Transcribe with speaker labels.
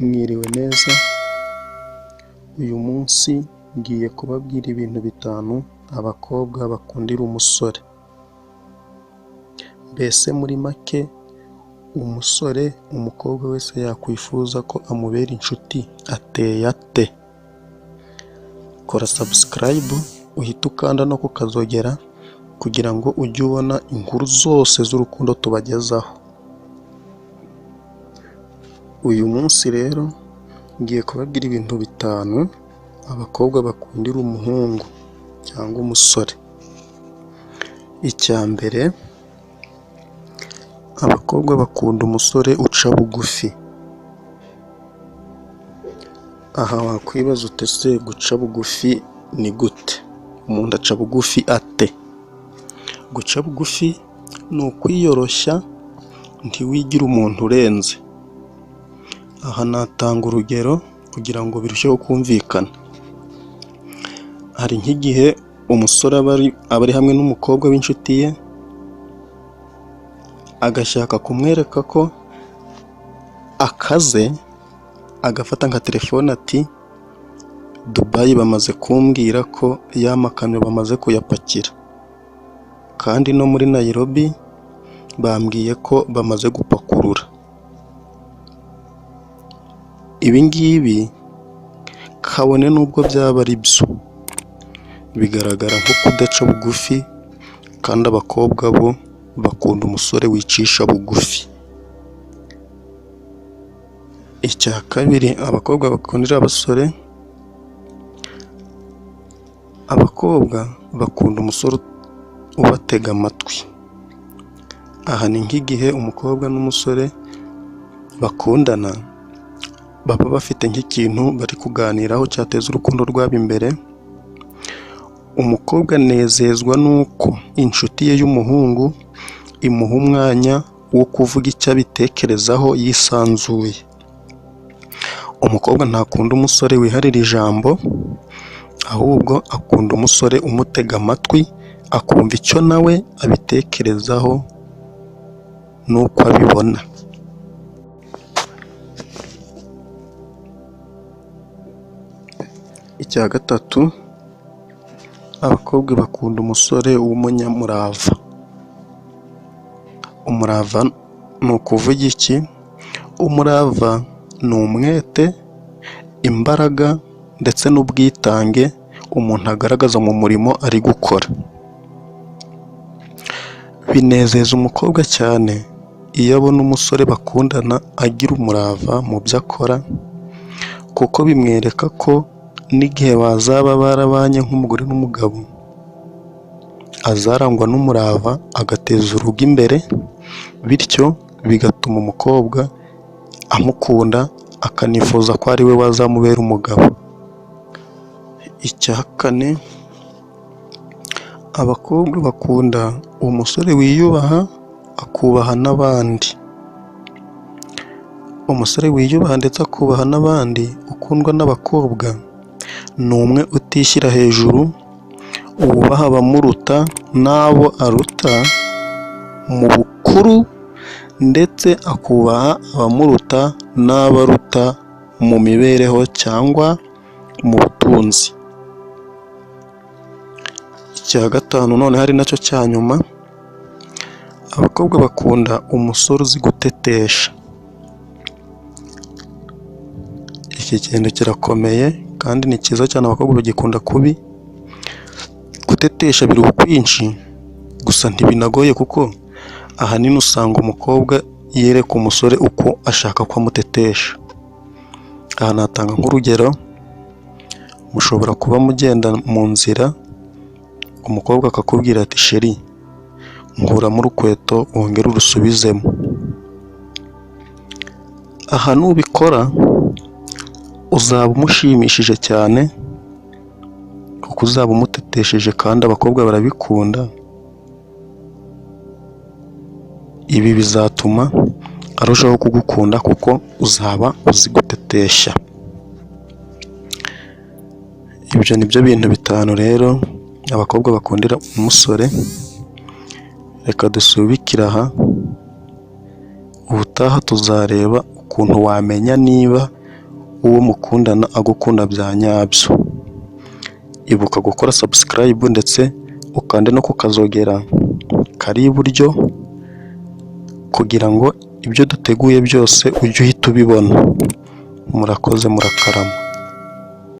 Speaker 1: Mwiriwe neza, uyu munsi ngiye kubabwira ibintu bitanu abakobwa bakundira umusore. Mbese muri make umusore umukobwa wese yakwifuza ko amubera inshuti ateye ate? Kora subscribe uhite ukanda no kukazogera kugira ngo ujye ubona inkuru zose z'urukundo tubagezaho. Uyu munsi rero ngiye kubabwira ibintu bitanu abakobwa bakundira umuhungu cyangwa umusore. Icya mbere, abakobwa bakunda umusore uca bugufi. Aha wakwibaza ute se guca bugufi ni gute? Umuntu aca bugufi ate? Guca bugufi ni ukwiyoroshya ntiwigire umuntu urenze. Aha natanga urugero kugira ngo birusheho kumvikana. Hari nk'igihe umusore aba ari hamwe n'umukobwa w'inshuti ye, agashaka kumwereka ko akaze, agafata nka telefone ati Dubai bamaze kumbwira ko ya makamyo bamaze kuyapakira, kandi no muri Nairobi bambwiye ko bamaze gupakurura. Ibi ngibi kabone n'ubwo byaba ari byo, bigaragara nko kudaca bugufi, kandi abakobwa bo bakunda umusore wicisha bugufi. Icya kabiri abakobwa bakundira abasore, abakobwa bakunda umusore ubatega amatwi. Aha ni nk'igihe umukobwa n'umusore bakundana, baba bafite nk'ikintu bari kuganiraho cyateza urukundo rwabo imbere. Umukobwa anezezwa n'uko inshuti ye y'umuhungu imuha umwanya wo kuvuga icyo abitekerezaho yisanzuye. Umukobwa ntakunda umusore wiharira ijambo, ahubwo akunda umusore umutega amatwi, akumva icyo nawe abitekerezaho n'uko abibona. Icya gatatu, abakobwa bakunda umusore w'umunyamurava. Umurava ni ukuvuga iki? Umurava ni umwete, imbaraga ndetse n'ubwitange umuntu agaragaza mu murimo ari gukora. Binezeza umukobwa cyane iyo abona umusore bakundana agira umurava mu byo akora, kuko bimwereka ko n'igihe bazaba barabanye nk'umugore n'umugabo, azarangwa n'umurava agateza urugo imbere, bityo bigatuma umukobwa amukunda akanifuza ko ari we wazamubera umugabo. Icya kane, abakobwa bakunda umusore wiyubaha akubaha n'abandi. Umusore wiyubaha ndetse akubaha n'abandi ukundwa n'abakobwa ni umwe utishyira hejuru, wubaha abamuruta n'abo aruta mu bukuru, ndetse akubaha abamuruta n'abo aruta mu mibereho cyangwa mu butunzi. Icya gatanu none hari nacyo cya nyuma, abakobwa bakunda umusore uzi gutetesha. Iki kintu kirakomeye kandi ni cyiza cyane, abakobwa bagikunda kubi. Gutetesha biri ukwinshi, gusa ntibinagoye kuko ahanini usanga umukobwa yereka umusore uko ashaka ko amutetesha. Aha natanga nk'urugero, mushobora kuba mugenda mu nzira, umukobwa akakubwira ati sheri nkuramo urukweto wongere urusubizemo. Aha nubikora uzaba umushimishije cyane, kuko uzaba umutetesheje kandi abakobwa barabikunda. Ibi bizatuma arushaho kugukunda kuko uzaba uzi gutetesha. Ibyo ni byo bintu bitanu rero abakobwa bakundira umusore. Reka dusubikire aha, ubutaha tuzareba ukuntu wamenya niba uwo mukundana agukunda bya nyabyo. Ibuka gukora subscribe ndetse ukande no kukazogera kari iburyo kugira ngo ibyo duteguye byose ujye uhita ubibona. Murakoze, murakarama.